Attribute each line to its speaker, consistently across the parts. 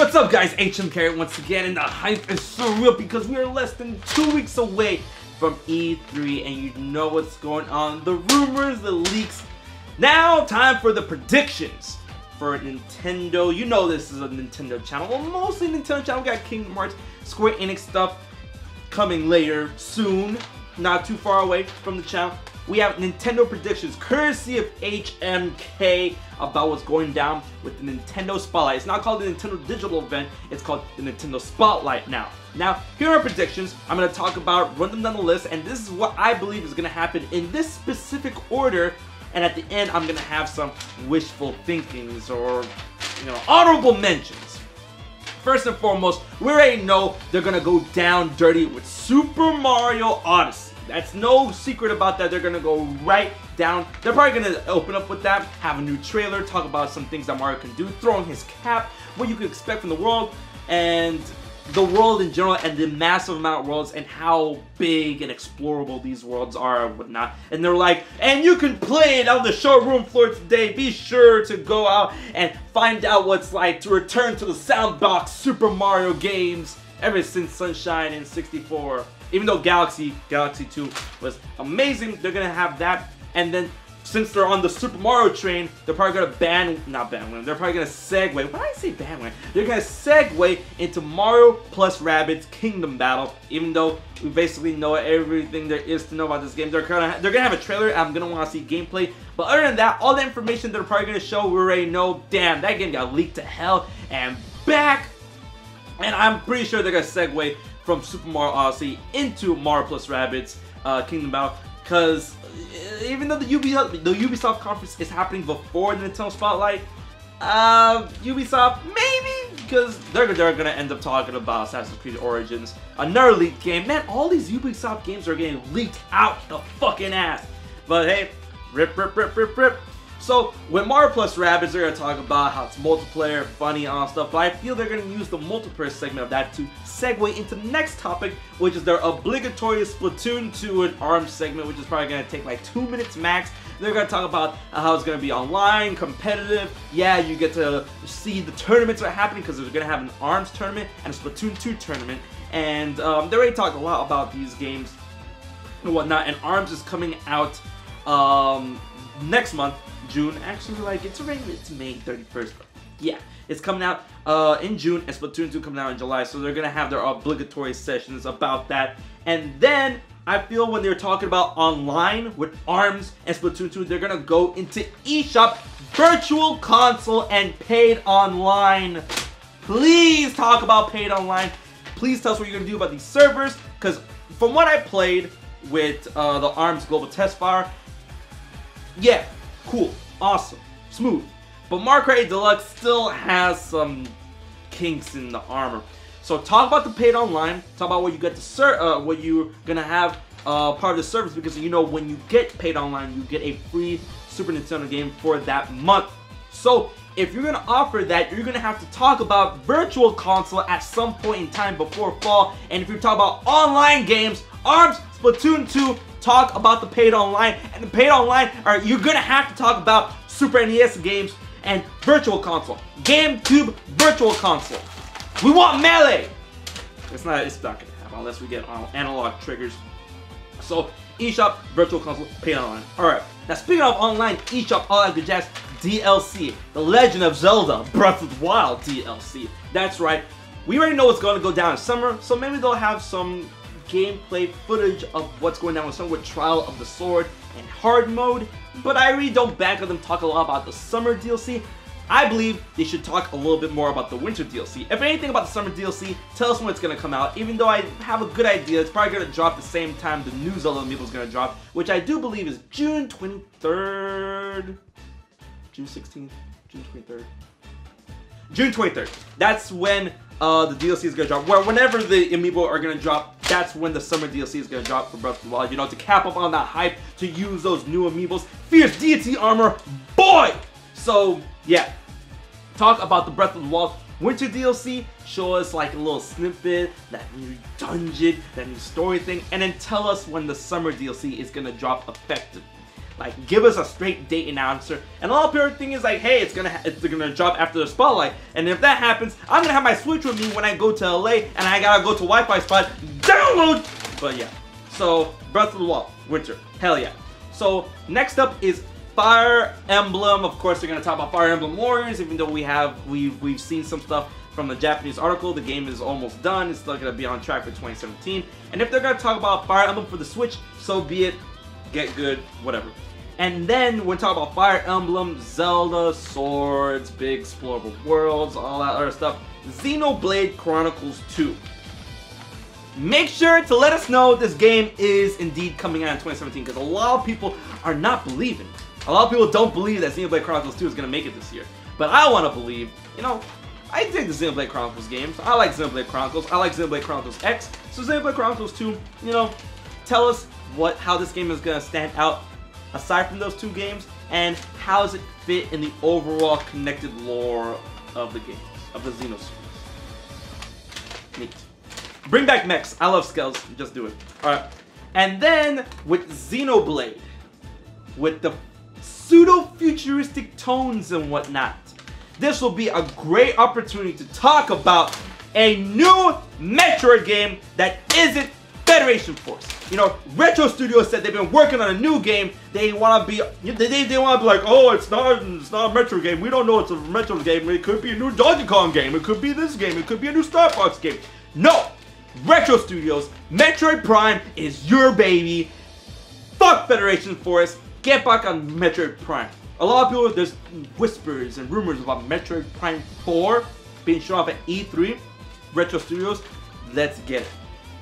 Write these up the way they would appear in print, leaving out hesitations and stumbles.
Speaker 1: What's up, guys? HM Carrot once again, and the hype is so real because we are less than 2 weeks away from E3, and you know what's going on. The rumors, the leaks. Now, time for the predictions for Nintendo. You know this is a Nintendo channel. Well, mostly Nintendo channel. We got Kingdom Hearts, Square Enix stuff coming later, soon. Not too far away from the channel. We have Nintendo predictions, courtesy of HMK, about what's going down with the Nintendo Spotlight. It's not called the Nintendo Digital Event, it's called the Nintendo Spotlight now. Now, here are predictions. I'm going to talk about, run them down the list, and this is what I believe is going to happen in this specific order. And at the end, I'm going to have some wishful thinkings or, honorable mentions. First and foremost, we already know they're going to go down dirty with Super Mario Odyssey. That's no secret about that. They're gonna go right down. They're probably gonna open up with that, have a new trailer, talk about some things that Mario can do, throw in his cap, what you can expect from the world, and the world in general, and the massive amount of worlds, and how big and explorable these worlds are and whatnot. And they're like, and you can play it on the showroom floor today. Be sure to go out and find out what it's like to return to the Soundbox Super Mario games ever since Sunshine and 64. Even though Galaxy 2 was amazing, they're gonna have that. And then, since they're on the Super Mario train, they're probably gonna they're probably gonna segue. When I say bandwagon, they're gonna segue into Mario plus Rabbids Kingdom Battle. Even though we basically know everything there is to know about this game, they're gonna have a trailer. I'm gonna want to see gameplay. But other than that, all the information they're probably gonna show, we already know. Damn, that game got leaked to hell and back. And I'm pretty sure they're gonna segue from Super Mario Odyssey into Mario plus Rabbids Kingdom Battle, because even though the Ubisoft conference is happening before the Nintendo Spotlight, Ubisoft maybe, because they're gonna end up talking about Assassin's Creed Origins, another leaked game. Man, all these Ubisoft games are getting leaked out the fucking ass. But hey, rip. So, with Mario plus Rabbids, they're going to talk about how it's multiplayer, funny, and all stuff, but I feel they're going to use the multiplayer segment of that to segue into the next topic, which is their obligatory Splatoon 2 and ARMS segment, which is probably going to take like 2 minutes max. They're going to talk about how it's going to be online, competitive. Yeah, you get to see the tournaments that are happening, because they're going to have an ARMS tournament and a Splatoon 2 tournament, and they already talked a lot about these games and whatnot, and ARMS is coming out next month, June. Actually, like, it's May 31st. Yeah, it's coming out in June, and Splatoon 2 coming out in July, so they're gonna have their obligatory sessions about that. And then I feel when they're talking about online with ARMS and Splatoon 2, they're gonna go into eShop, Virtual Console, and paid online. Please talk about paid online. Please tell us what you're gonna do about these servers, because from what I played with the ARMS Global Test Fire, yeah, cool, awesome, smooth. But Mario Kart 8 Deluxe still has some kinks in the armor. So talk about the paid online. Talk about what you get to what you're gonna have part of the service, because when you get paid online, you get a free Super Nintendo game for that month. So if you're gonna offer that, you're gonna have to talk about Virtual Console at some point in time before fall. And if you're talking about online games, ARMS, Splatoon 2. Talk about the paid online, and the paid online you're gonna have to talk about Super NES games and Virtual Console, GameCube Virtual Console. We want Melee. It's not gonna happen unless we get analog triggers. So eShop, Virtual Console, paid online. All right. Now speaking of online, eShop, all that good jazz, DLC, The Legend of Zelda Breath of the Wild DLC. That's right. We already know what's gonna go down in summer, so maybe they'll have some gameplay footage of what's going down with some Trial of the Sword and hard mode, but I really don't bank on them talk a lot about the summer DLC. I believe they should talk a little bit more about the winter DLC. If anything about the summer DLC, tell us when it's going to come out. Even though I have a good idea, it's probably going to drop the same time the new Zelda Amiibo is going to drop, which I do believe is June 23rd, June 16th, June 23rd. June 23rd. That's when the DLC is going to drop. Whenever the Amiibo are going to drop, that's when the summer DLC is going to drop for Breath of the Wild. To cap up on that hype, to use those new Amiibos. Fierce Deity Armor, boy! So, yeah. Talk about the Breath of the Wild winter DLC. Show us like a little snippet, that new dungeon, that new story thing. And then tell us when the summer DLC is going to drop effectively. Like, give us a straight date and answer. And a lot of people think is like, hey, it's gonna drop after the spotlight. And if that happens, I'm gonna have my Switch with me when I go to LA and I gotta go to Wi-Fi spot, download. But yeah, so Breath of the Wild, winter, hell yeah. So next up is Fire Emblem. Of course, they're gonna talk about Fire Emblem Warriors, even though we've seen some stuff from the Japanese article. The game is almost done. It's still gonna be on track for 2017. And if they're gonna talk about Fire Emblem for the Switch, so be it. Get good, whatever. And then we're talking about Fire Emblem, Zelda, swords, big explorable worlds, all that other stuff. Xenoblade Chronicles 2. Make sure to let us know this game is indeed coming out in 2017, because a lot of people are not believing. A lot of people don't believe that Xenoblade Chronicles 2 is going to make it this year. But I want to believe, you know, I dig the Xenoblade Chronicles games. I like Xenoblade Chronicles. I like Xenoblade Chronicles X. So Xenoblade Chronicles 2, you know, tell us how this game is going to stand out aside from those two games, and how does it fit in the overall connected lore of the games, of the Xeno series. Neat. Bring back mechs. I love skulls. Just do it. Alright. And then with Xenoblade, with the pseudo-futuristic tones and whatnot, this will be a great opportunity to talk about a new Metroid game that isn't Federation Force. You know, Retro Studios said they've been working on a new game. They want to be, they want to be like, oh, it's not a Metroid game. We don't know it's a Metroid game. It could be a new Donkey Kong game. It could be this game. It could be a new Star Fox game. No, Retro Studios, Metroid Prime is your baby. Fuck Federation Force. Get back on Metroid Prime. A lot of people, there's whispers and rumors about Metroid Prime 4 being shown off at E3. Retro Studios, let's get it.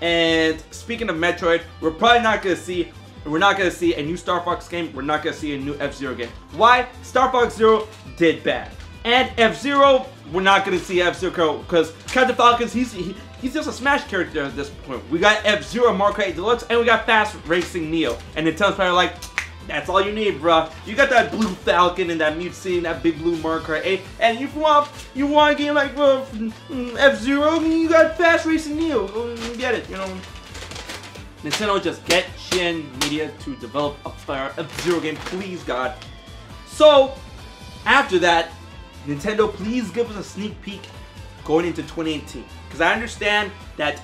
Speaker 1: And speaking of Metroid, we're not gonna see a new Star Fox game. We're not gonna see a new F-Zero game. Why? Star Fox Zero did bad. And F-Zero, we're not gonna see F-Zero because Captain Falcons, he's just a Smash character at this point. We got F-Zero Mario Kart 8 Deluxe, and we got Fast Racing Neo. And Nintendo's probably like, that's all you need, bruh. You got that blue Falcon and that Mute City and that big blue Mario Kart 8. And if you want a game like F-Zero, you got Fast Racing Neo. Get it, you know. Nintendo, just get Shin Media to develop a F-Zero game, please, God. So, after that, Nintendo, please give us a sneak peek going into 2018. Because I understand that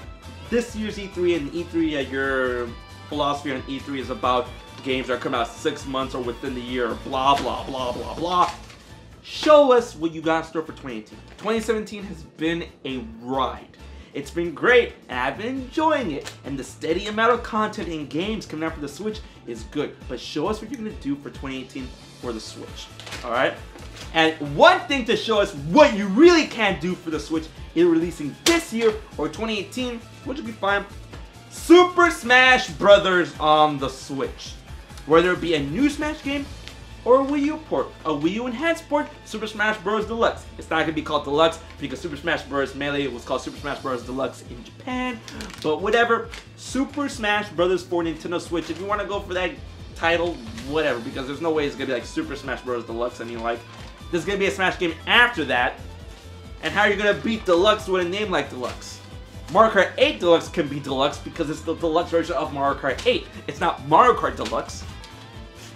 Speaker 1: this year's E3 and E3, your philosophy on E3 is about games that are coming out 6 months or within the year, blah, blah, blah, blah, blah. Show us what you got in store for 2018. 2017 has been a ride. It's been great, and I've been enjoying it, and the steady amount of content in games coming out for the Switch is good. But show us what you're going to do for 2018 for the Switch, alright? And one thing to show us what you really can do for the Switch is releasing this year or 2018, which will be fine, Super Smash Bros. On the Switch. Whether it be a new Smash game or a Wii U port, a Wii U enhanced port, Super Smash Bros. Deluxe. It's not going to be called Deluxe because Super Smash Bros. Melee was called Super Smash Bros. Deluxe in Japan. But whatever, Super Smash Bros. For Nintendo Switch, if you want to go for that title, whatever, because there's no way it's going to be like Super Smash Bros. Deluxe. I mean, like, there's going to be a Smash game after that. And how are you going to beat Deluxe with a name like Deluxe? Mario Kart 8 Deluxe can be Deluxe because it's the Deluxe version of Mario Kart 8. It's not Mario Kart Deluxe.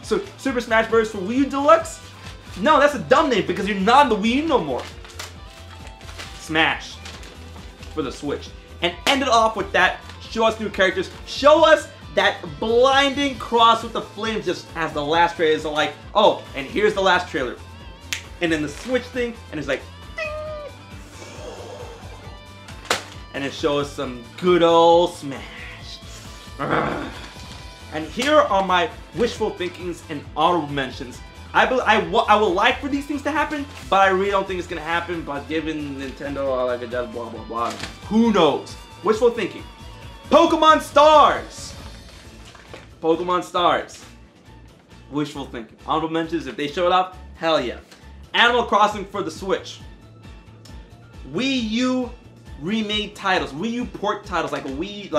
Speaker 1: So, Super Smash Bros. For Wii U Deluxe? No, that's a dumb name because you're not on the Wii U no more. Smash. For the Switch. And end it off with that. Show us new characters. Show us that blinding cross with the flames just as the last trailer is like, oh, and here's the last trailer. And then the Switch thing, and it's like, ding! And it shows some good old Smash. Urgh. And here are my wishful thinkings and honorable mentions. I would like for these things to happen, but I really don't think it's gonna happen. But given Nintendo, like it does, blah blah blah, who knows? Wishful thinking. Pokemon Stars. Pokemon Stars. Wishful thinking. Honorable mentions. If they showed up, hell yeah. Animal Crossing for the Switch. Wii U remade titles. Wii U port titles like Wii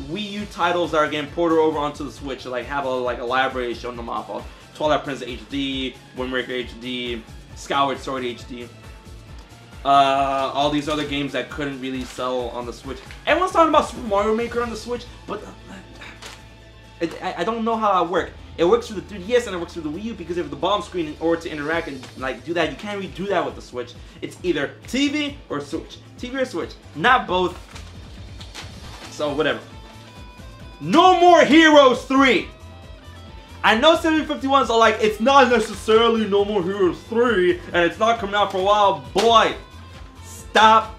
Speaker 1: U titles that are getting ported over onto the Switch, like have a library showing them off of Twilight Princess HD, Wind Waker HD, Skyward Sword HD, all these other games that couldn't really sell on the Switch. Everyone's talking about Super Mario Maker on the Switch, but I don't know how that works. It works for the 3DS and it works for the Wii U because of the bottom screen. In order to interact and like do that, you can't really do that with the Switch. It's either TV or Switch. TV or Switch, not both. So whatever. No More Heroes 3. I know 751s are like, it's not necessarily No More Heroes 3 and it's not coming out for a while. Boy, stop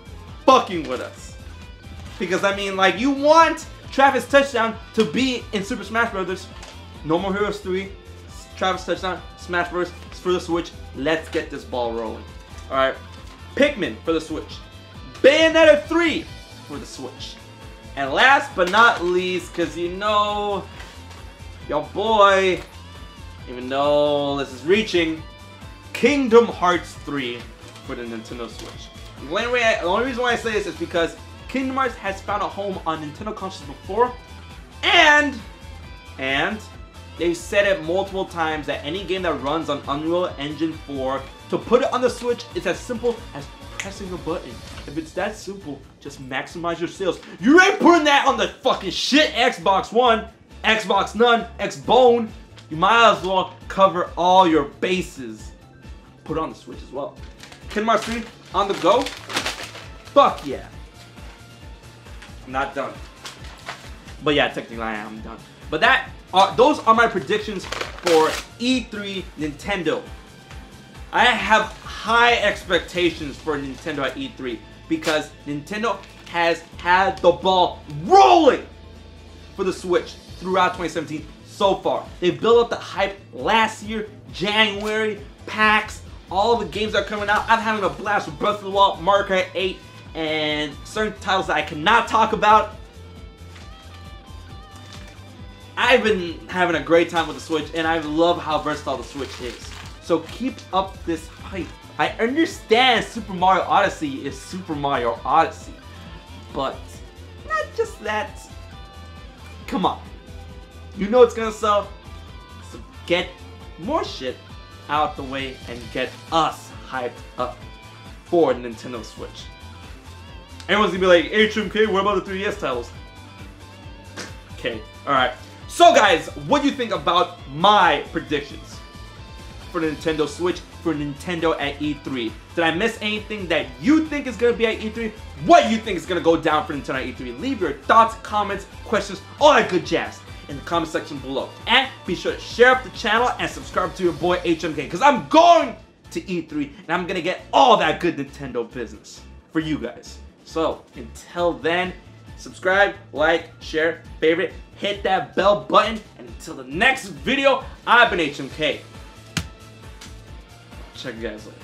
Speaker 1: fucking with us. Because I mean, like, you want Travis Touchdown to be in Super Smash Bros. No More Heroes 3, Travis Touchdown, Smash Bros. For the Switch. Let's get this ball rolling. Alright. Pikmin for the Switch. Bayonetta 3 for the Switch. And last but not least, because you know, your boy, even though this is reaching, Kingdom Hearts 3 for the Nintendo Switch. The only reason why I say this is because Kingdom Hearts has found a home on Nintendo consoles before, and they've said it multiple times that any game that runs on Unreal Engine 4, to put it on the Switch, it's as simple as pressing a button. If it's that simple, just maximize your sales. You ain't putting that on the fucking shit Xbox One, Xbox None, Xbone. You might as well cover all your bases. Put it on the Switch as well. Kingdom Hearts 3 on the go? Fuck yeah. I'm not done. But yeah, technically I am done. But those are my predictions for E3 Nintendo. I have high expectations for Nintendo at E3 because Nintendo has had the ball rolling for the Switch throughout 2017 so far. They built up the hype last year, January, PAX, all the games that are coming out. I'm having a blast with Breath of the Wild, Mario Kart 8, and certain titles that I cannot talk about. I've been having a great time with the Switch, and I love how versatile the Switch is. So keep up this hype. I understand Super Mario Odyssey is Super Mario Odyssey, but not just that. Come on. You know it's gonna sell, so get more shit out the way and get us hyped up for Nintendo Switch. Everyone's gonna be like, HMK, what about the 3DS titles? Okay, alright. So guys, what do you think about my predictions for the Nintendo Switch, for Nintendo at E3? Did I miss anything that you think is going to be at E3? What you think is going to go down for Nintendo at E3? Leave your thoughts, comments, questions, all that good jazz in the comment section below. And be sure to share up the channel and subscribe to your boy HMK, because I'm going to E3 and I'm going to get all that good Nintendo business for you guys. So until then, subscribe, like, share, favorite, hit that bell button, and until the next video, I've been HMK. Check you guys later.